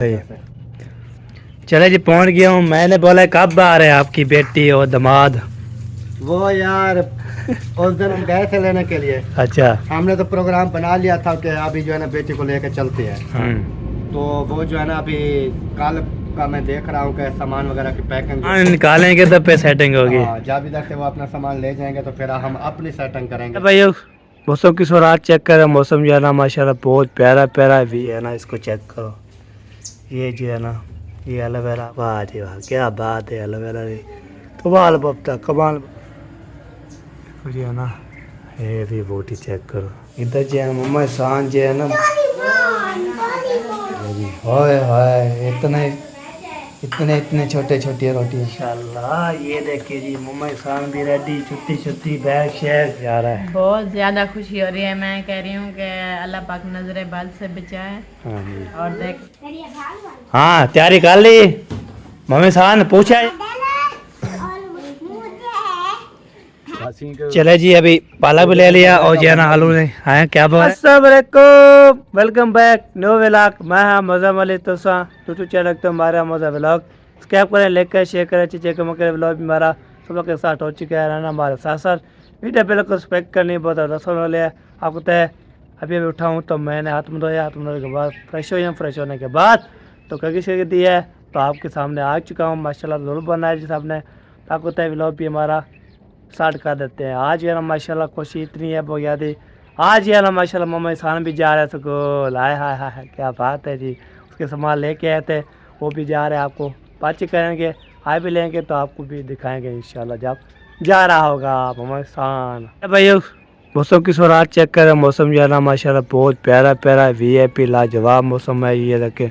चले जी पहुंच गया हूँ। मैंने बोला कब आ रहे हैं आपकी बेटी और दामाद? वो यार उस दिन हम गए थे लेने के लिए। अच्छा। हमने तो प्रोग्राम बना लिया था कि अभी जो है ना बेटी को लेकर चलते हैं। तो वो जो है ना अभी कल का मैं देख रहा हूँ कि सामान वगैरह की पैकिंग निकालेंगे तो पे सेटिंग होगी। हाँ, जब इधर से वो अपना सामान ले जाएंगे तो फिर हम अपनी सेटिंग करेंगे। भाई मौसम की रात चेक करें। मौसम जो है ना माशाल्लाह बहुत प्यारा प्यारा भी है ना। इसको चेक करो। ये जो है ना ये एलोवेरा, वाह जी वाह क्या बात है। एलोवेरा कमाल बपता कमाल जो है ना। ये भी बूटी चेक करो। इधर जो है मम्मा शान जो है ना। हाय हाय इतने इतने इतने छोटे छोटे रोटी इंशाल्लाह। ये देखिए जी मम्मा शान भी रेडी। छुट्टी छुट्टी बैग शेग जा रहा है। बहुत ज़्यादा खुशी हो रही है। मैं कह रही हूँ कि अल्लाह पाक नजरे बद से बचाए। हाँ जी। और देख हाँ तैयारी कर ली मम्मी शान पूछा। चले जी अभी पालक भी ले लिया और जो ना आलू ने आया क्या बोल। अस्सलाम वालेकुम, वेलकम बैक न्यू व्लॉग। मैं हाँ मज़ा वाले तो यूट्यूब चैनल तो हमारा मज़ा व्लॉग सब्सक्राइब करें, लाइक शेयर करें। चीज़ें कम करें। व्लॉग भी हमारा सब लोग के साथ हो चुका है रहना हमारे साथ साथ। वीडियो पहले को रिस्पेक्ट करनी बहुत रसों वाले है आपको तय। अभी अभी उठाऊँ तो मैंने हाथ में धोया। हाथ में धोने के बाद फ्रेश हो। फ्रेश होने के बाद तो कगी शेक दी है तो आपके सामने आ चुका हूँ माशाल्लाह। ज़रूर बनाया जिस आपने आपको तय व्लॉग भी हमारा स्टार्ट कर देते हैं। आज ये ना माशाल्लाह खुशी इतनी है बहुत याद। आज ये ना माशाल्लाह मम्मा इंसान भी जा रहे थे स्कूल। हाय हाय हाय क्या बात है जी। उसके सामान लेके आए थे वो भी जा रहे हैं। आपको बातचीत करेंगे आए भी लेंगे तो आपको भी दिखाएंगे इंशाल्लाह जब जा रहा होगा मम्मा इंसान। भाई मौसम की रात चेक करें। मौसम जो है ना माशाल्लाह बहुत प्यारा प्यारा VIP लाजवाब मौसम है। ये रखे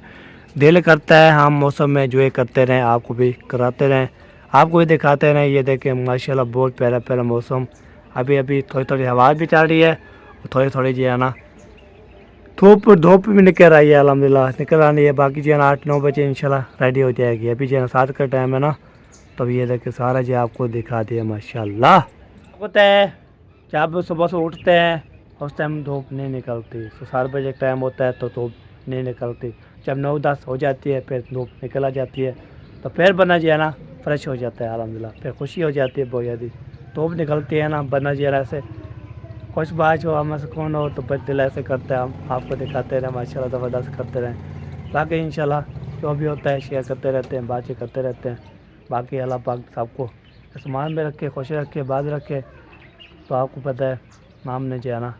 दिल करता है हम मौसम में जो करते रहें, आपको भी कराते रहें, आपको भी दिखाते रहें। ये देखें माशाल्लाह बहुत प्यारा प्यारा मौसम। अभी अभी थोड़ी थोड़ी हवा भी चल रही है और थोड़ी थोड़ी जो है ना धूप भी निकल रही है। अल्हम्दुलिल्लाह निकल आनी है। बाकी जो है ना 8-9 बजे इंशाल्लाह रेडी हो जाएगी। अभी जो है ना 7 का टाइम है ना। तब ये देखें सारा जो आपको दिखा दिया माशाल्लाह। होता है जब सुबह से उठते हैं उस टाइम धूप नहीं निकलती। तो 7 बजे टाइम होता है तो धूप नहीं निकलती। जब 9-10 हो जाती है फिर धूप निकल आ जाती है तो फिर बना जो है ना फ्रेश हो जाता है अल्हम्दुलिल्लाह। फिर खुशी हो जाती है बहुत ज़्यादा। धूप निकलती है ना बना जो है ऐसे खुश बाज हो हमें सुकून हो तो फिर दिल ऐसे करते हैं। हम आपको दिखाते रहें माशाल्लाह ज़बरदस्त करते रहें। बाकी इंशाल्लाह जो भी होता है शेयर करते रहते हैं बातचीत करते रहते हैं। बाकी अल्लाह पाक सबको आसमान में रखे खुश रखे बात रखे। तो आपको पता है हमने जो है ना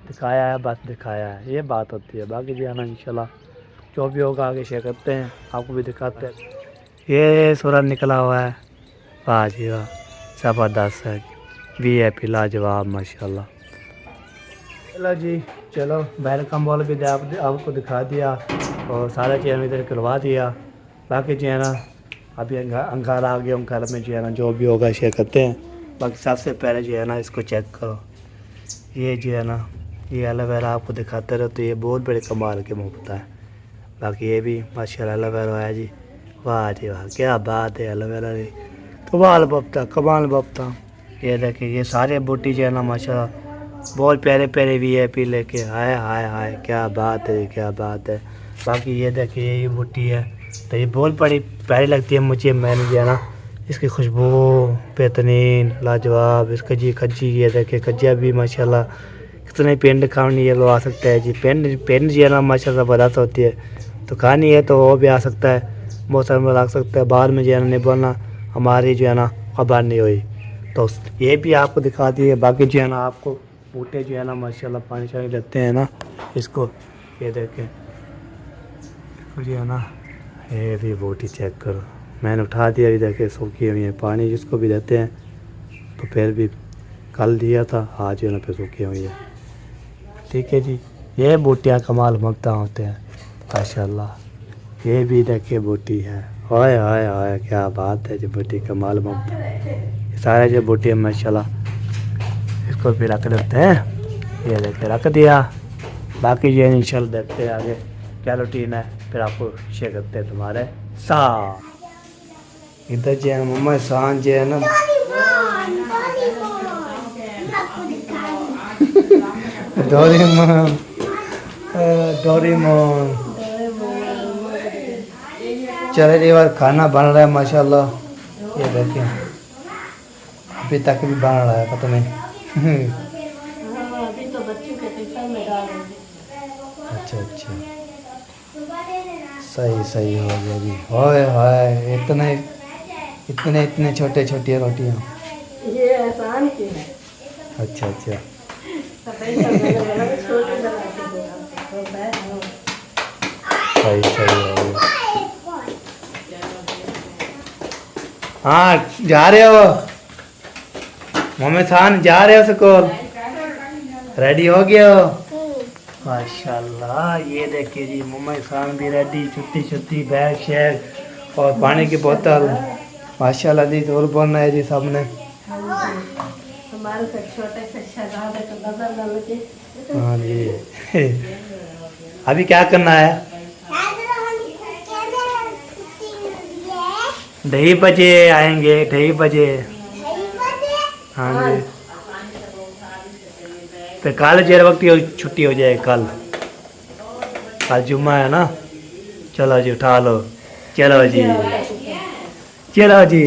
दिखाया है बस दिखाया है ये बात होती है। बाकी जो है ना इंशाल्लाह जो भी होगा आगे शेयर करते हैं आपको भी दिखाते हैं। ये सूरज निकला हुआ है वाह जी वाह ज़बरदस्त है VIP लाजवाब माशाल्लाह। चलो जी चलो वेलकम बॉल भी आपको दिखा दिया और सारा चीज़ इधर करवा दिया। बाकी जो है ना अभी अंगार आ गया। घर में जो है ना जो भी होगा शेयर करते हैं। बाकी सबसे पहले जो है ना इसको चेक करो। ये जो है ना ये एलोवेरा आपको दिखाते रहो तो ये बहुत बड़े कमाल के मुफ्ता है। बाकी ये भी माशाल्लाह एलोवेरा है जी वाह जी वाह क्या बात है। एलोवेरा कमाल बपता। ये देखें ये सारे बूटी जो है ना माशाल्लाह बहुत प्यारे प्यारे VIP लेके आए। हाय हाय क्या बात है क्या बात है। बाकी ये देखिए ये बूटी है तो ये बहुत बड़ी प्यारी लगती है मुझे। मैंने जो है ना इसकी खुशबू बेहतरीन लाजवाब। इसका जी खज्जी ये देखे खज्जिया भी माशाल्लाह कितने पेंट खानी है वो आ सकता है जी। पेंट जो है ना माशाल्लाह ज़बरदस्त होती है तो खानी है तो वो भी आ सकता है। मौसम में लग सकता है बाद में जो है ना नहीं बोलना हमारी जो है ना खबर नहीं हुई तो ये भी आपको दिखा दिए। बाकी जो है ना आपको बूटे जो है ना माशाल्लाह पानी शानी लेते हैं ना इसको ये देखें जो है ना ये भी बूटी चेक करो। मैंने उठा दिया अभी देखे सूखी हुई है पानी जिसको भी देते हैं तो फिर भी कल दिया था आज जो है ना फिर सूखी हुई है। ठीक है जी ये बूटियाँ कमाल मकता होते हैं माशाल्लाह। ये भी देखिए बूटी है हाय हाय हाय क्या बात है जी बूटी कमाल मकता ये सारे जो बूटी है माशाल्लाह इसको भी रख देते हैं। ये देखे रख दिया। बाकी ये इंशाल्लाह देखते हैं आगे क्या रूटीन है फिर आपको शेयर करते हैं तुम्हारे साथ। इधर जो है मम्मा शान जो है ना डोरेमोन डोरेमोन चले जी बार खाना बन रहा है माशाल्लाह। ये देखिए अभी तक भी बन रहा है, पता नहीं। अभी तो बच्चों के टिफिन में डाल देंगे। अच्छा अच्छा, सही सही हो गया जी। होए होए, इतने इतने इतने छोटे छोटी रोटियाँ। ये एहसान की है। अच्छा अच्छा, सफाई का मैंने बोला कि छोटी बना के दो तो मैं सही सही हो गया। हाँ जा रहे हो मोहम्मद खान, जा रहे हो स्कूल? रेडी हो गए हो? माशाल्लाह, ये देखिए जी मोहम्मद खान भी रेडी, छुट्टी छुट्टी, बैग शैग और पानी की बोतल। माशाल्लाह जी, जोर बोलना है जी सामने। हमारे से छोटे से शहजादे को नजर न लगे। हाँ जी। अभी क्या करना है? 2:30 बजे आएंगे, 2:30 बजे। हाँ जी, तो कल जेर वक्त ही छुट्टी हो जाए। कल जुम्मा है ना। चलो जी उठा लो, चलो जी चलो जी।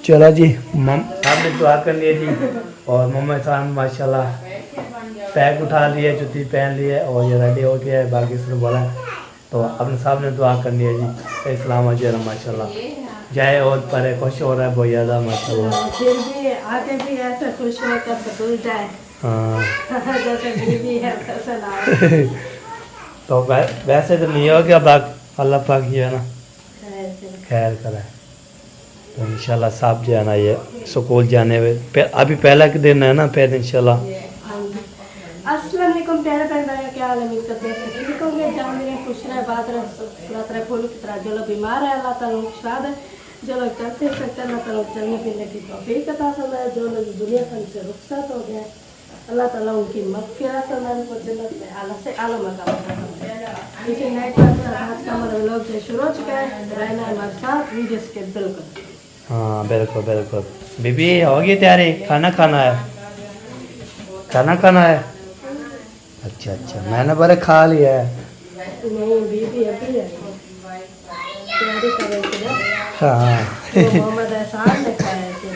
चलो जी, आपने दुआ कर लिया जी। और मोहम्मद खान माशाल्लाह बैग उठा लिए, जूती पहन लिए और ये रेडी हो गया है। बाकी सिर्फ बोला तो अपने सामने दुआ कर लिया जी। इस्लाम अजर माशाल्लाह जाए और परे खुश हो रहा है बहुत ज़्यादा माशाल्लाह। फिर भी आगे भी ऐसा खुश होकर बदल जाए। हाँ जैसे बीवी है वैसे ना हो। तो वैसे तो नहीं हो गया, बाक अल्लाह पाक ही है ना ऐसे। खैर करे। तो इंशाल्लाह साहब जो है ना ये स्कूल जाने में अभी पहला के दिन है ना, फिर इंशाल्लाह। अस्सलाम वालेकुम प्यारे बहन भाई, क्या हाल है? उम्मीद करते हैं कि ठीक होंगे। जहाँ मेरे खुश रहे, बात रहे फूलों की तरह। जो लोग बीमार है अल्लाह ताला उनको शिफा दे, जो लोग चलते सकते हैं अल्लाह ताला चलने फिरने की तौफीक अता फरमाए, जो लोग दुनिया से रुखसत हो गए अल्लाह ताला उनकी मग़फ़िरत फरमाए, उनको जन्नत में आला से आला मकाम अता फरमाए। इसी नाइट पर आज का हमारा व्लॉग जो शुरू हो चुका है, रहना है हमारे साथ वीडियो के बिल्कुल। हाँ बिल्कुल बिल्कुल। बीबी होगी तैयारी? खाना खाना है, खाना खाना है। अच्छा अच्छा, मैंने बड़े खा लिया है। नहीं बीबी अभी है तैयारी कर रही थी ना। हाँ तो मोहम्मद एहसान ने खाया थे।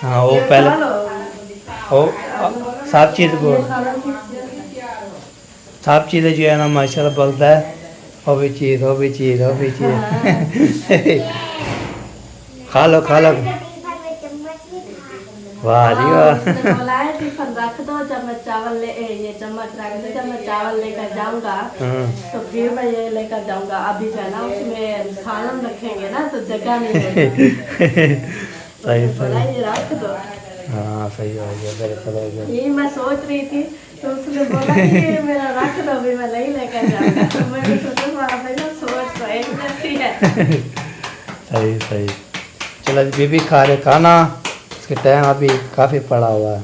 हाँ वो पहले वो सब चीज़ को सब चीज़ें जो है ना माशाल्लाह बोलता है, वो भी चीज़ वो भी चीज़ वो भी चीज़। खा लो खा लो। वाह जी वाह। बोला है टिफिन रख दो, जब मैं चावल ये चम्मच रख दो, जब मैं चावल लेकर जाऊंगा तो फिर मैं ये लेकर जाऊंगा। अभी जो है ना उसमें सालन रखेंगे ना तो जगह नहीं होगी। सही बोला सही। ये रख दो। हाँ सही हो गया, बिल्कुल हो गया। ये मैं सोच रही थी तो उसने बोला कि ये मेरा रख दो, भी मैं नहीं लेकर जाऊंगा। तो मैंने सोचा तुम्हारा पहले सोच तो एक जैसी है। सही सही। चलो जी, बीबी खा रहे खाना। इसके टाइम अभी काफ़ी पड़ा हुआ है,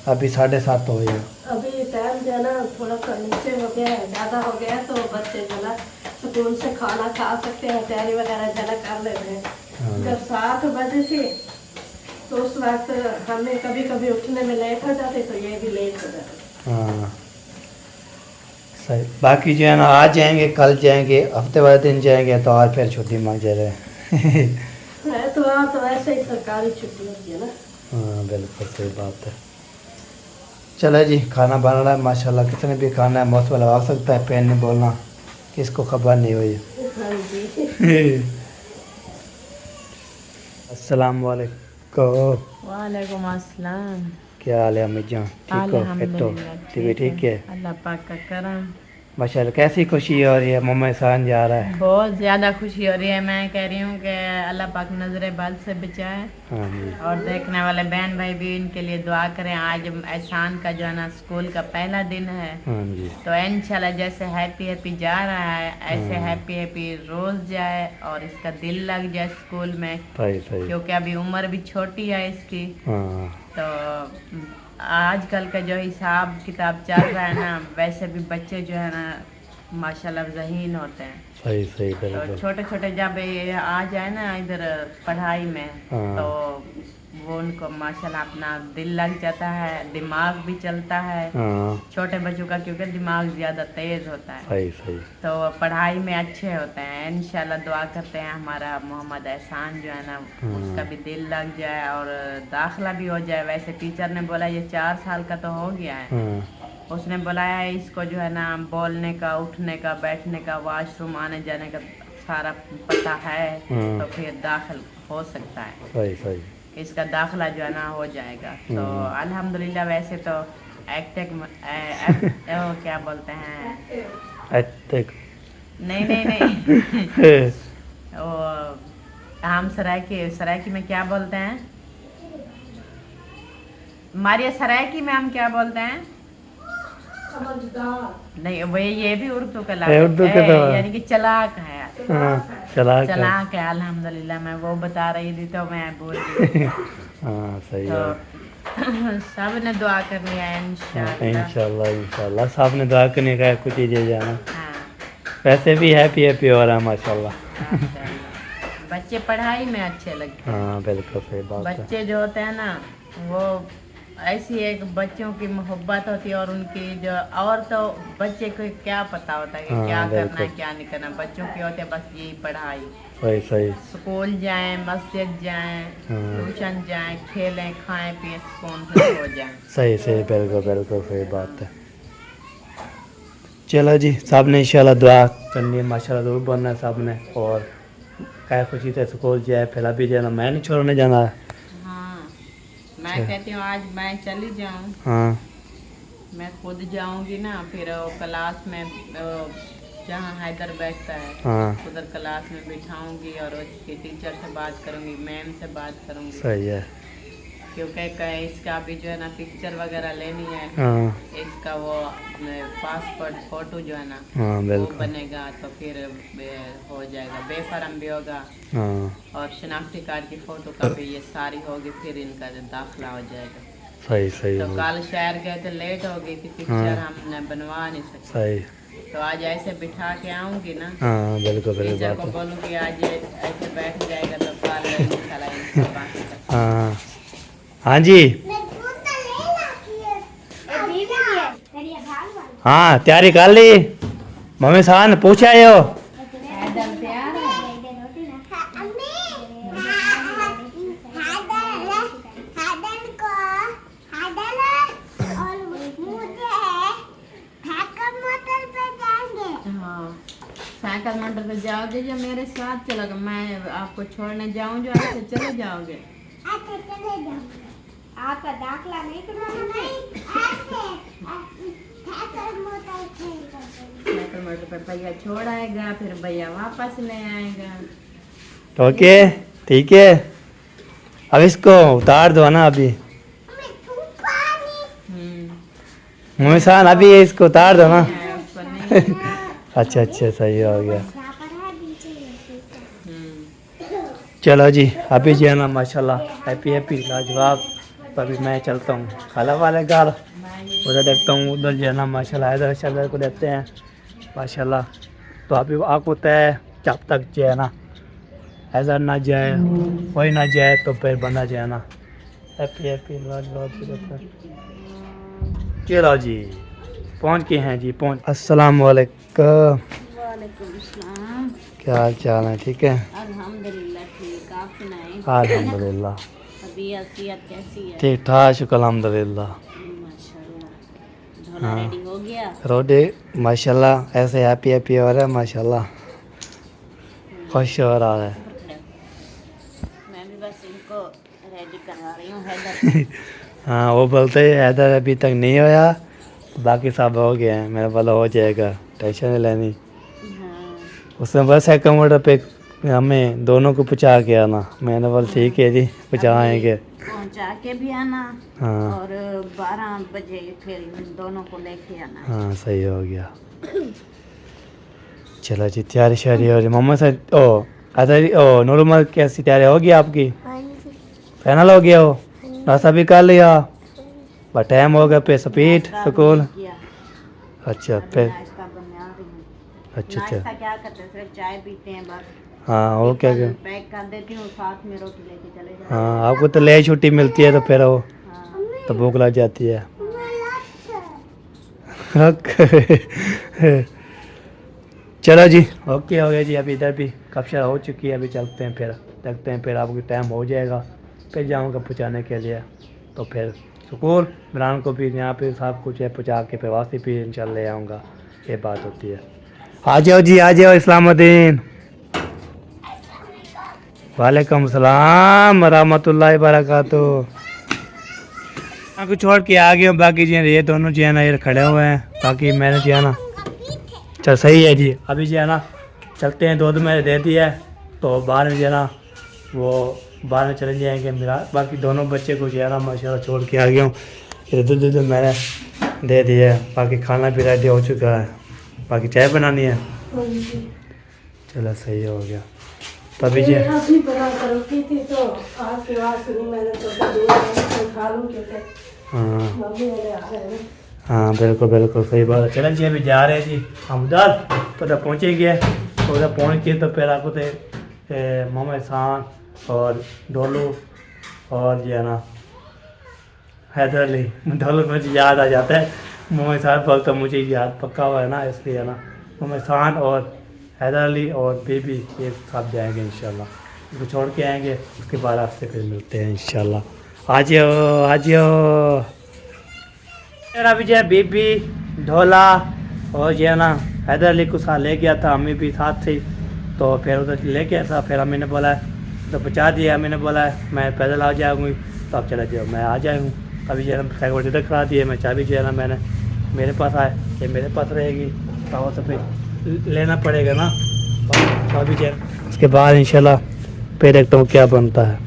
अभी 7:30 हो गया। अभी टाइम जो है ना थोड़ा सा नीचे हो गया है, ज़्यादा हो गया तो बच्चे जो ना सुकून से खाना खा सकते हैं, तैयारी वगैरह जो है कर लेते हैं। जब 7 बजे थे तो उस वक्त हमें कभी कभी उठने में लेट हो जाते, तो ये भी लेट हो जाते। हाँ सही। बाकी जो है ना आज जाएंगे, कल जाएंगे, हफ्ते वाले दिन जाएंगे तो और फिर छुट्टी मांग जा रहे हैं। है तो वहाँ तो ऐसे ही सरकारी छुट्टी होती है ना। हाँ बिल्कुल सही बात है। चलो जी, खाना बन रहा है माशाल्लाह। कितने भी खाना है मौसम लगा सकता है, पेन नहीं बोलना, किसको खबर नहीं हुई। हाँ जी। अस्सलाम वालेकुम। वालेकुम अस्सलाम। क्या हाल है अम्मी जान? ठीक हो? अल्हम्दुलिल्लाह तबीयत ठीक है? अल्लाह पाक का करम। माशाल्लाह। कैसी खुशी हो रही है? मोहम्मद खान जा रहा है। बहुत ज़्यादा खुशी हो रही है। मैं कह रही हूँ कि अल्लाह पाक नजर बद से बचाए हाँ जी। और देखने वाले बहन भाई भी इनके लिए दुआ करें। आज एहसान का जो है ना स्कूल का पहला दिन है, हाँ जी। तो इंशाल्लाह जैसे हैप्पी हैप्पी जा रहा है ऐसे हैप्पी हैप्पी रोज़ जाए और इसका दिल लग जाए स्कूल में, सही सही। क्योंकि अभी उम्र भी छोटी है इसकी। हाँ तो आजकल का जो हिसाब किताब चल रहा है ना, वैसे भी बच्चे जो है ना माशाल्लाह ज़हीन होते हैं। सही सही तो बिल्कुल। छोटे छोटे जब ये आ जाए ना इधर पढ़ाई में हाँ। तो वो उनको माशाल्लाह अपना दिल लग जाता है, दिमाग भी चलता है हाँ छोटे बच्चों का, क्योंकि दिमाग ज़्यादा तेज़ होता है सही सही। तो पढ़ाई में अच्छे होते हैं। इंशाल्लाह दुआ करते हैं हमारा मोहम्मद एहसान जो है ना उसका भी दिल लग जाए और दाखिला भी हो जाए। वैसे टीचर ने बोला ये 4 साल का तो हो गया है, हाँ उसने बुलाया है इसको जो है ना बोलने का, उठने का, बैठने का, वॉशरूम आने जाने का सारा पता है तो फिर दाखिल हो सकता है, सही सही। इसका दाखिला जो है ना हो जाएगा। तो अल्हम्दुलिल्लाह वैसे तो वो क्या बोलते हैं देख नहीं नहीं नहीं वो हम सरायकी में क्या बोलते हैं, मारिया सरायकी में हम क्या बोलते हैं, नहीं वही ये भी उर्दू का लफ्ज़ उर्दू है, का तो- यानी कि चलाक है। हाँ चलाक है। चलाक है अल्हम्दुलिल्लाह, मैं वो बता रही थी तो मैं भूल गई। हाँ सही तो है। सब ने दुआ करनी है इंशाल्लाह। इंशाल्लाह इंशाल्लाह साहब ने दुआ करने का कुछ चीज़ें जाना। हाँ वैसे भी हैप्पी हैप्पी हो रहा है माशाल्लाह। माशाल्लाह। बच्चे पढ़ाई में अच्छे लगते हैं। हाँ बिल्कुल सही बात है। बच्चे जो होते हैं ना वो ऐसी एक बच्चों की मोहब्बत होती है और उनकी जो, और तो बच्चे को क्या पता होता है कि हाँ, क्या करना है बिल्कुल। क्या नहीं करना, बच्चों की होती है बस यही पढ़ाई। सही सही। स्कूल जाएं, मस्जिद जाएं, हाँ। ट्यूशन जाएं, खेलें, खाएं पिए, सुकून से हो जाएं। सही सही बिल्कुल बिल्कुल सही बात है। चलो जी साहब ने इंशाल्लाह दुआ करनी है माशाल्लाह ज़रूर बनना है साहब ने, और क्या खुशी से स्कूल जाए फिर अभी जाना, मैं नहीं छोड़ने जाना है। हाँ मैं कहती हूँ आज मैं चली जाऊँ, हाँ मैं खुद जाऊंगी ना, फिर वो क्लास में जहाँ हैदर बैठता है हाँ उधर क्लास में बिठाऊंगी और उसके टीचर से बात करूंगी, मैम से बात करूंगी, सही है। क्योंकि इसका भी जो है ना पिक्चर वगैरह लेनी है, हाँ इसका वो पासपोर्ट फोटो जो है ना हाँ वो बिल्कुल। बनेगा तो फिर हो जाएगा, बेफारम भी होगा हाँ और शनाख्ती कार्ड की फोटो कापी ये सारी होगी, फिर इनका दाखिला हो जाएगा। सही सही तो है। कल शहर गए थे, लेट हो गई थी, पिक्चर हमने बनवा नहीं सकते, सही। तो आज ऐसे बिठा के आऊंगी ना, हाँ बिल्कुल बिल्कुल टीचर बात को है। बोलूँगी आज ऐसे बैठ जाएगा तो कल इंशाल्लाह इनका बाकी का। हाँ हाँ जी हाँ तैयारी कर ली मम्मी सान पूछा आयो। हाँ साइकिल मोटर पे जाओगे जो मेरे साथ चलोगे, मैं आपको छोड़ने जाऊँ जो ऐसे चले जाओगे। आपका दाखला नहीं करवाना साइकिल मोटर पे भैया छोड़ आएगा, फिर भैया वापस ले आएगा। ओके ठीक है, अब इसको उतार दो ना अभी मम्मी सान, अभी इसको उतार दो ना। उसको नहीं अच्छा अच्छा सही हो गया। हम्म। चलो जी अभी जो है ना माशाल्लाह हैप्पी हैप्पी लाजवाब। तो अभी मैं चलता हूँ खाला वाले घर, उधर देखता हूँ, उधर जो है ना माशाल्लाह इधर शगर को देखते हैं माशाल्लाह। तो अभी आपको तय जब तक जो है ना ऐसा ना जाए कोई ना जाए तो फिर बंदा जो है ना हैप्पी हैप्पी लाजवाब। चलो जी पहुँच गए हैं जी, पहुँच। अस्सलाम वालेकुम, वालेकुम अस्सलाम। क्या हाल चाल है? ठीक है अल्हम्दुलिल्लाह ठीक, आप सुनाएं? अल्हम्दुलिल्लाह अभी सेहत कैसी है? ठीक ठाक शुक्र अल्हम्दुलिल्लाह। माशाल्लाह। धोना हाँ। रेडी हो गया? रोटी माशाल्लाह ऐसे हैप्पी हैप्पी हो रहा है माशाल्लाह, खुश हो रहा है। मैं भी बस इनको रेडी करवा रही हूँ हैदर। हाँ वो बोलते हैं हैदर अभी तक नहीं होया, बाकी सब हो गए हैं, मेरा वाला हो जाएगा, टेंशन नहीं लेनी। हाँ उसने बस है कंप्यूटर पे हमें दोनों को पहुँचा के आना, मैंने बोला ठीक है जी पहुँचाएँगे। पहुँचा के भी आना हाँ और 12 बजे फिर इन दोनों को लेके आना। हाँ सही हो गया। चलो जी तैयारी शारी हो रही मम्मा से। ओ अदर ओ नॉर्मल कैसी तैयारी होगी आपकी? फाइनल हो गया हो, नाश्ता भी कर लिया, बस टाइम हो गया पे स्पीड स्कूल। किया अच्छा अभी फिर नाश्ता बना रही हूँ। अच्छा अच्छा नाश्ता क्या करते हैं, सिर्फ चाय पीते हैं बस। हाँ वो क्या क्या पैक कर देती हूँ, साथ में रोटी लेके चले जाते हाँ आपको तो ले छुट्टी मिलती है तो फिर वो हैं। तो भूख लग जाती है। चलो जी ओके हो गया जी। अभी इधर भी कक्षा हो चुकी है, अभी चलते हैं फिर देखते हैं, फिर आपको टाइम हो जाएगा फिर जाऊँगा पहुँचाने के लिए। तो फिर सुकून इमरान को भी यहाँ पे सब कुछ है पहुँचा के फिर वापसी भी इंशाल्लाह ले आऊँगा, ये बात होती है। आ जाओ जी आ जाओ इस्लामुद्दीन। वालेकुम सलाम रहमतुल्लाहि बरकातुहू। को छोड़ के आ गए हूँ, बाकी जी ये दोनों जो है ना ये खड़े हुए हैं, बाकी मैंने जो है ना चल सही है जी। अभी जो है ना चलते हैं, दूध मैंने दे दिया है तो बाहर में जो है ना वो बाहर में चले जाएंगे मेरा। बाकी दोनों बच्चे को जो है ना माशाल्लाह छोड़ के आ गया हूँ, ये दूध दूध मैंने दे दिया है। बाकी खाना भी रेडी हो चुका है, बाकी चाय बनानी है। चलो सही हो गया। तभी जी अभी बना कर रुकी थी तो आपकी आवाज़ सुनी मैंने तो खा लूँ क्योंकि हाँ मम्मी मेरे आ रहे हैं। हाँ बिल्कुल बिल्कुल सही बात है। चलें जी अभी जा रहे हैं जी हम उधर, तो उधर पहुँचे गए तो उधर पहुँच के तो फिर आपको थे मोहम्मद एहसान और डोलू और जो है ना हैदर अली। डोलू मुझे याद आ जाता है, मोहम्मद एहसान पर तो मुझे याद पक्का हुआ है ना, इसलिए है ना मोहम्मद एहसान और हैदर अली और बेबी ये साथ जाएंगे इंशाल्लाह। उनको छोड़ के आएंगे, उसके बाद आपसे फिर मिलते हैं इंशाल्लाह। आ जाओ आ जाओ। अभी जो है बीबी ढोला और जो है ना हैदर अली को साथ ले गया था, अम्मी भी साथ थी तो फिर उधर ले गया था। फिर अम्मी ने बोला तो पहुँचा दिया, अम्मी ने बोला मैं पैदल आ जाऊँगी तो आप चला जाओ मैं आ जाऊँ। अभी जो है ना साइकिल इधर करा दिए, मैं चाबी जो है ना मैंने मेरे पास आए ये मेरे पास रहेगी तो सब लेना पड़ेगा ना। तो अभी जो है उसके बाद इंशाल्लाह फिर देखता हूँ क्या बनता है।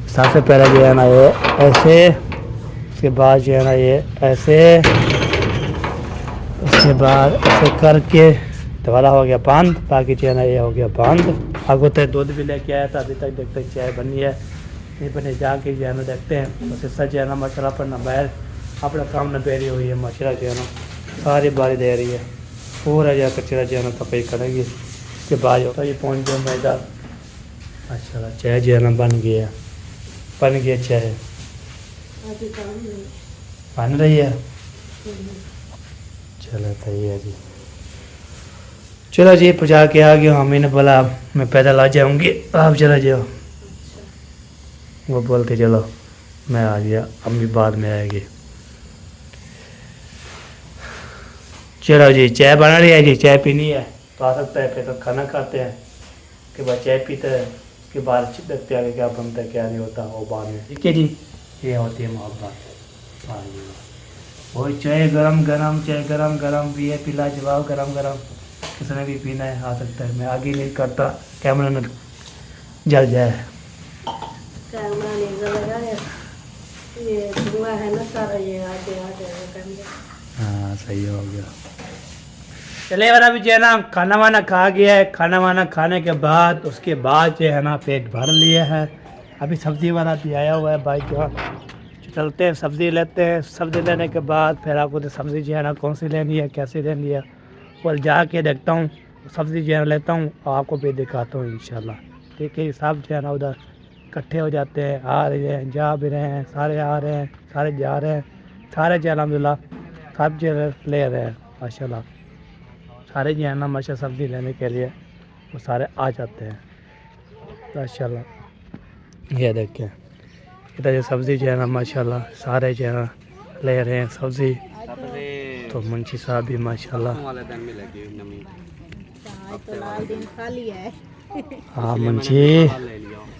सबसे पहले जो है ना ये ऐसे, उसके बाद जो है ना ये ऐसे, उसके बाद ऐसे करके दोबारा हो गया बंद। बाकी जो है ना ये हो गया बंद। आगे तो दूध भी लेके आया था, अभी तक देखते चाय बनी है नहीं बने, जाके जो है ना देखते हैं। तो सिस्सा जो है ना मशरा पर न बाहर अपना काम न बेरी हुई है, मशरा जो है ना सारी बारी दे रही है, पूरा जो कचरा जो है ना सफाई करेगी। उसके बाद होता ये पहुँच गया मैं इधर। अच्छा चाय जो है ना बन गया चाय बन रही है। चलो सही है जी। चलो जी पहुँचा के आ गया। मम्मी ने बोला मैं पैदल आ जाऊँगी आप चला जाओ, वो बोलते चलो मैं आ गया, अम्मी बाद में आएगी। चलो जी चाय बना रही है जी, चाय पीनी है तो आ सकता है, फिर तो खाना खाते हैं उसके बाद चाय पीते हैं, उसके बाद देखते हैं क्या बनता है क्या नहीं होता वो बाद में। ठीक है जी, ये होती है मोहब्बत। हाँ जी वही चाय गरम गरम, चाय गरम गरम भी है, पिला जवाब गरम गरम, किसने भी पीना है आ सकता है। मैं आगे नहीं करता कैमरा न जल जाए। कैमरा नहीं जलेगा, ये धुआं है ना सारा, ये आगे आ जाएगा कैमरा। हाँ सही हो गया। चले वाला भी जो है ना खाना वाना खा गया है, खाना वाना खाने के बाद उसके बाद जो है ना पेट भर लिया है। अभी सब्ज़ी वाला भी आया हुआ है भाई जो, चलते हैं सब्ज़ी लेते हैं। सब्ज़ी लेने के बाद फिर आपको तो सब्ज़ी जो है ना कौन सी लेनी है कैसे लेनी है और जाके देखता हूँ, सब्ज़ी जो है लेता हूँ और आपको भी दिखाता हूँ इंशाल्लाह। ठीक है सब जो है ना उधर इकट्ठे हो जाते हैं, आ रहे हैं जा भी रहे हैं, सारे आ रहे हैं सारे जा रहे हैं, सारे जो अलहमदिल्ला सब जो ले रहे हैं माशाल्लाह। सारे जो है ना माशा सब्ज़ी लेने के लिए वो सारे आ जाते हैं माशाल्लाह। ये देखें इधर जो सब्ज़ी जो है ना माशाल्लाह सारे जो है ना ले रहे हैं सब्ज़ी। तो मुंशी साहब भी माशाल्लाह। हाँ मुंशी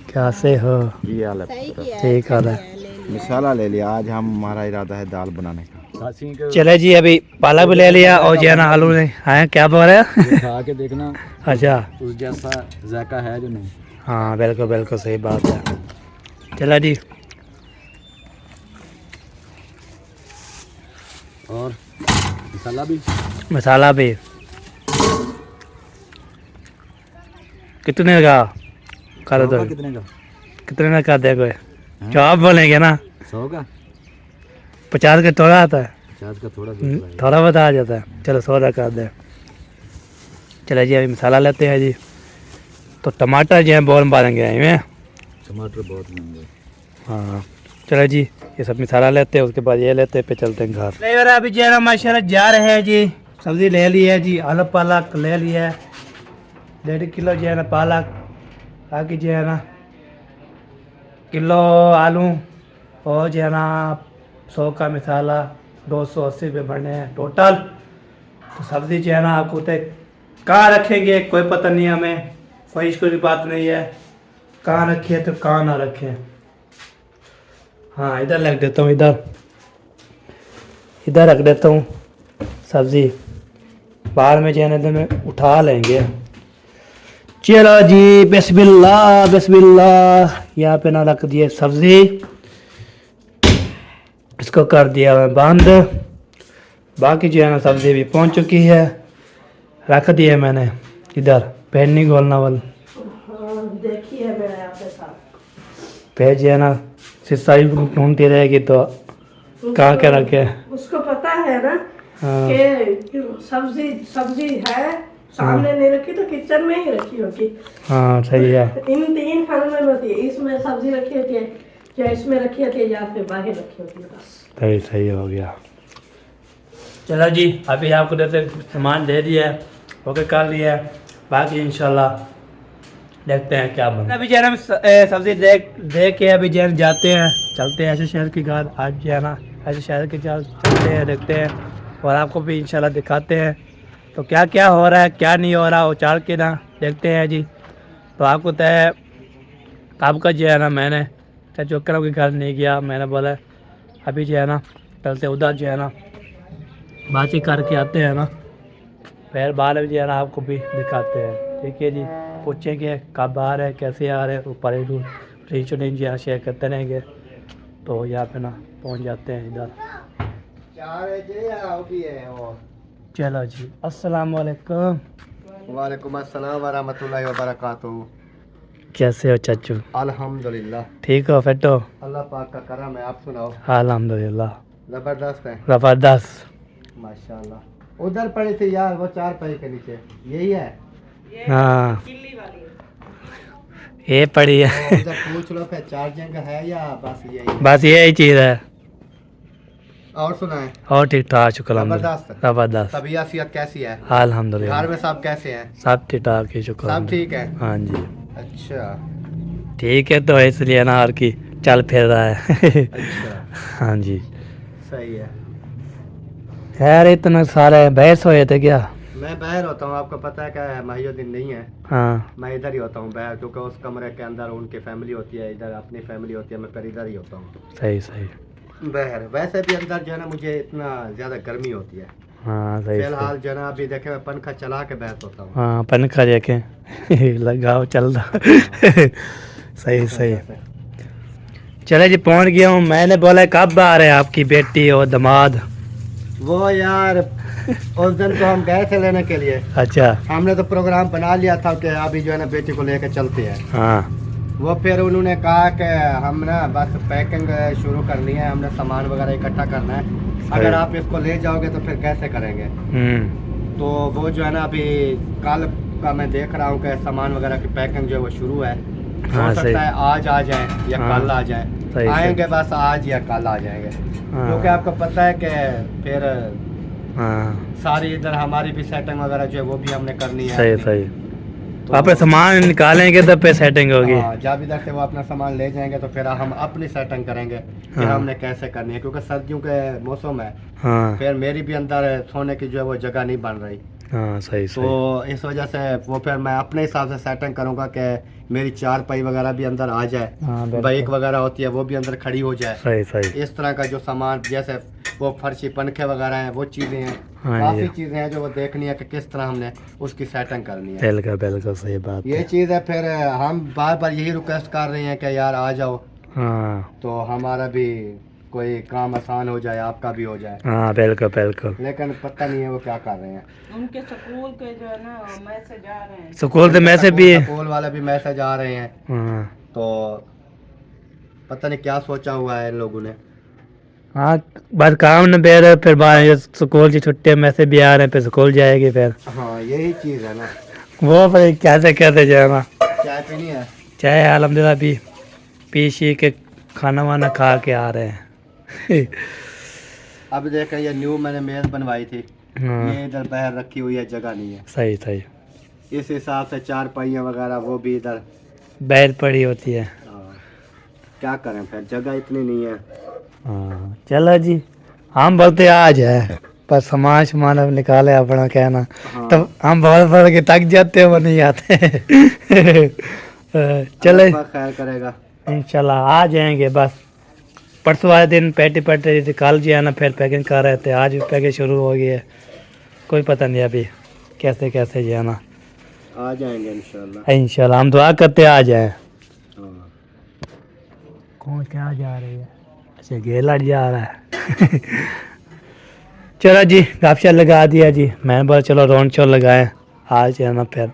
कैसे हो? ठीक हाल है। मसाला ले लिया, आज हमारा इरादा है दाल बनाने का। चले जी अभी पालक भी ले लिया और जो है ना आलू ने आए क्या बोल रहे हैं खा के देखना अच्छा उस जैसा जायका है जो नहीं। हाँ बिल्कुल बिल्कुल सही बात है। चला जी और मसाला भी कितने का कर दो? कितने का? कितने का कर दे कोई जो आप बोलेंगे ना? 100 का? 50 का थोड़ा आता है, 50 का थोड़ा थोड़ा बता जाता है। चलो 100 का कर दे। चलो जी अभी मसाला लेते हैं जी। तो टमाटर जो है बहुत महंगे हैं हैं टमाटर बहुत महंगे। हाँ चलो जी, ये सब मसाला लेते हैं, उसके बाद ये लेते हैं, पे चलते हैं घर। फ्लेवर अभी जो है ना माशाल्लाह जा रहे हैं जी। सब्ज़ी ले ली है जी, आलू पालक ले लिया है, 1.5 किलो जो है ना पालक, बाकी जो है ना किलो आलू, और जो है ना 100 का मसाला, 280 रुपये बढ़ने हैं टोटल। तो सब्ज़ी जो है ना आपको तो कहाँ रखेंगे कोई पता नहीं हमें, कोई इसको की बात नहीं है, कहाँ रखे तो कहाँ ना रखें। हाँ इधर रख देता हूँ, इधर रख देता हूँ सब्ज़ी, बाहर में जाने दे में उठा लेंगे। चलो जी बिस्मिल्लाह बिस्मिल्लाह, यहाँ पे ना रख दिए सब्ज़ी, इसको कर दिया मैं बंद। बाकी जो है ना सब्ज़ी भी पहुँच चुकी है, रख दिए मैंने इधर, पैन नहीं खोलना वाल देखिए मेरे आपके साथ पैर जो है ना सिसाई ढूंढती रहेगी तो कहाँ के रखे। उसको पता है ना हाँ कि सब्जी है सामने नहीं रखी तो किचन में ही रखी होगी। हाँ सही है। इन 3 खानों में होती है, इसमें सब्जी रखी होती है या इसमें रखी होती है या फिर बाहर रखी होती है, बस। सही सही हो गया। चलो जी अभी आपको देते सामान दे दिया है, ओके कर लिया है, बाकी इंशाल्लाह देखते हैं क्या बनता है। अभी जो है ना सब्ज़ी देख के अभी जो है जाते हैं, चलते हैं ऐसे शहर की घर, आज जो है ना ऐसे शहर के चलते हैं, देखते हैं और आपको भी इंशाल्लाह दिखाते हैं तो क्या क्या हो रहा है क्या नहीं हो रहा, वो चाल के ना देखते हैं जी। तो आपको तय आपका जो है ना मैंने चौकरों के घर नहीं गया, मैंने बोला अभी जो है ना चलते उधर जो है ना बातचीत करके आते हैं ना, फिर बाद में जो है ना आपको भी दिखाते हैं। ठीक है जी, पूछेंगे कब आ रहे हैं कैसे आ रहे हैं, ऊपर रीच जी यहाँ शेयर करते रहेंगे। तो यहाँ पे ना पहुँच जाते हैं इधर। चलो जी अस्सलाम वालेकुम। वालेकुम अस्सलाम व रहमतुल्लाहि व बरकातुहू। कैसे हो चाचू? अल्हम्दुलिल्लाह, ठीक हो फेटो? अल्लाह पाक का करम है, आप सुनाओ? अल्हम्दुलिल्लाह जबरदस्त है, ज़बरदस्त। माशाल्लाह। उधर पड़ी थी यार वो 4 पैर के नीचे, यही है? हाँ ये पड़ी है। उधर पूछ लो फिर चार्जिंग है या बस यही? बस यही चीज़ है। और सुनाए? और ठीक ठाक शुक्र जबरदस्त। ज़बरदस्त। तबीयत सेहत कैसी है? अल्हम्दुलिल्लाह घर में सब कैसे हैं? सब ठीक ठाक ही शुक्र। सब ठीक है? हाँ जी अच्छा ठीक है, तो इसलिए ना और की चल फिर रहा है। अच्छा हाँ जी सही है। खैर इतना सारे बहस हुए थे क्या? मैं बाहर होता हूँ, आपको पता है क्या महियुद्दीन नहीं है, हाँ मैं इधर ही होता हूँ बाहर, क्योंकि उस कमरे के अंदर उनकी फैमिली होती है, इधर अपनी फैमिली होती है, मैं फिर इधर ही होता हूँ सही सही। बाहर। वैसे भी अंदर जो है ना मुझे इतना ज़्यादा गर्मी होती है, हाँ सही सही। फिलहाल जो है ना अभी देखे मैं पंखा चला के बैठ होता हूँ। हाँ पंखा देखे लगाओ चल रहा। सही सही। चले जी पहुंच गया हूँ। मैंने बोला कब आ रहे हैं आपकी बेटी और दामाद? वो यार उस दिन तो हम गए थे लेने के लिए, अच्छा हमने तो प्रोग्राम बना लिया था कि अभी जो है ना बेटी को लेकर चलते हैं। हाँ वो फिर उन्होंने कहा कि हम ना बस पैकिंग शुरू करनी है, हमने सामान वगैरह इकट्ठा करना है, अगर आप इसको ले जाओगे तो फिर कैसे करेंगे। तो वो जो है ना अभी कल का मैं देख रहा हूँ कि सामान वगैरह की पैकिंग जो है वो शुरू है। हाँ, हो सही। सकता है आज आ जाए या हाँ, कल आ जाए, सही, आएंगे बस आज या कल आ जाएंगे, हाँ, क्योंकि आपको पता है कि फिर हाँ सारी इधर हमारी भी सेटिंग वगैरह जो है वो भी हमने करनी है। सही सही। तो आप सामान निकालेंगे तब पे सेटिंग होगी। हाँ, जब इधर से वो अपना सामान ले जाएंगे तो फिर हम अपनी सेटिंग करेंगे कि हाँ। हमने कैसे करनी है, क्योंकि सर्दियों के मौसम है, हाँ फिर मेरी भी अंदर सोने की जो है वो जगह नहीं बन रही, हाँ सही सही। तो इस वजह से वो फिर मैं अपने हिसाब से सेटिंग करूँगा कि मेरी 4 पाई वगैरह भी अंदर आ जाए, हाँ बाइक वगैरह होती है वो भी अंदर खड़ी हो जाए, सही सही। इस तरह का जो सामान जैसे वो फर्शी पंखे वगैरह हैं वो चीज़ें हैं, हाँ काफ़ी जी। चीज़ें हैं जो वो देखनी है कि किस तरह हमने उसकी सेटिंग करनी है। बिल्कुल सही बात ये है। चीज़ है, फिर हम बार बार यही रिक्वेस्ट कर रहे हैं कि यार आ जाओ, हाँ तो हमारा भी कोई काम आसान हो जाए, आपका भी हो जाए, हाँ बिल्कुल। लेकिन पता नहीं है वो क्या कर रहे हैं। उनके स्कूल के जो है ना मैसेज आ रहे हैं। स्कूल से मैसेज भी है। स्कूल वाले भी मैसेज आ रहे हैं, हाँ तो पता नहीं क्या सोचा हुआ है इन लोगों ने। हाँ बस काम न बेर है, फिर बाद स्कूल की छुट्टियां मैसेज भी आ रहे हैं, फिर स्कूल जाएगी फिर हाँ यही चीज़ है ना। वो फिर कैसे जाना। चाय पीनी है? चाय अल्हम्दुलिल्लाह भी पी शी के खाना वाना खा के आ रहे हैं। अब देखें ये न्यू मैंने मेज बनवाई थी, हाँ ये इधर बाहर रखी हुई है, जगह नहीं है। सही सही, इस हिसाब से चार पहिया वगैरह वो भी इधर बैल पड़ी होती है। क्या करें फिर, जगह इतनी नहीं है। हाँ चलो जी, हम बोलते आज है पर समाज समान अब निकाले अपना कहना। हाँ। तब हम बहुत पढ़ के थक जाते हैं, वो नहीं आते। चले अल्लाह खैर करेगा। इंशाल्लाह आ जाएंगे। बस परसों वाले दिन पैटी पैटी कल जो है ना फिर पैकिंग कर रहे थे, आज भी पैकिंग शुरू हो गई है। कोई पता नहीं अभी कैसे कैसे जो है ना, आ जाएंगे इंशाल्लाह। इंशाल्लाह हम दुआ करते आ जाए। हाँ। कौन क्या जा रही है? अच्छा गेला जा रहा है। चलो जी गपशप लगा दिया जी, मैंने बोला चलो रौन चौल लगाए आज है ना फिर।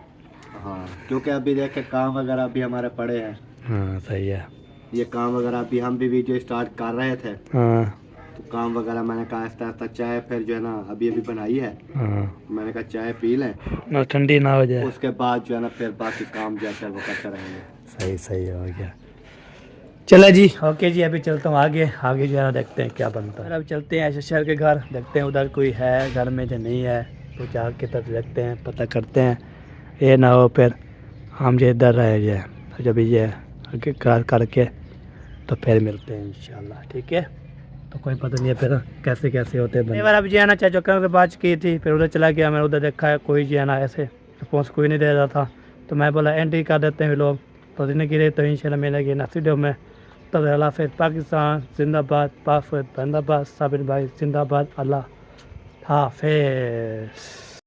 हाँ क्योंकि अभी देखे काम वगैरह भी हमारे पड़े हैं। हाँ सही है। ये काम वगैरह भी हम भी वीडियो स्टार्ट कर रहे थे, हाँ तो काम वगैरह मैंने कहा आहिस्ता आहिस्ता, चाय फिर जो है ना अभी अभी बनाई है, हाँ मैंने कहा चाय पी लें, ना ठंडी ना हो जाए। उसके बाद जो है ना फिर बाकी काम जो है वो करते रहेंगे। सही सही हो गया। चलो जी ओके जी, अभी चलता हूँ आगे, आगे जो है ना देखते हैं क्या बनता है। अब चलते हैं ऐसे शहर के घर, देखते हैं उधर कोई है घर में जो नहीं है, तो जाग के तब देखते हैं, पता करते हैं। ये ना हो फिर हम जो इधर रह जाए, जब ये आगे कार करके तो फिर मिलते हैं इंशाल्लाह, ठीक है। तो कोई पता नहीं है फिर कैसे कैसे होते हैं। बार अब जो है ना चाहे चौकर से बात की थी, फिर उधर चला गया, मैंने उधर देखा है कोई जो है ना ऐसे रिस्पॉन्स कोई नहीं दे रहा था, तो मैं बोला एंट्री कर देते हैं लोग, तो दिन गिरे तो इंशाल्लाह मिलेगी नेक्स्ट वीडियो में। तब अल्लाह हाफ़िज़, पाकिस्तान जिंदाबाद, पाक जिंदाबाद, साबिर भाई जिंदाबाद, अल्लाह हाफ़िज़।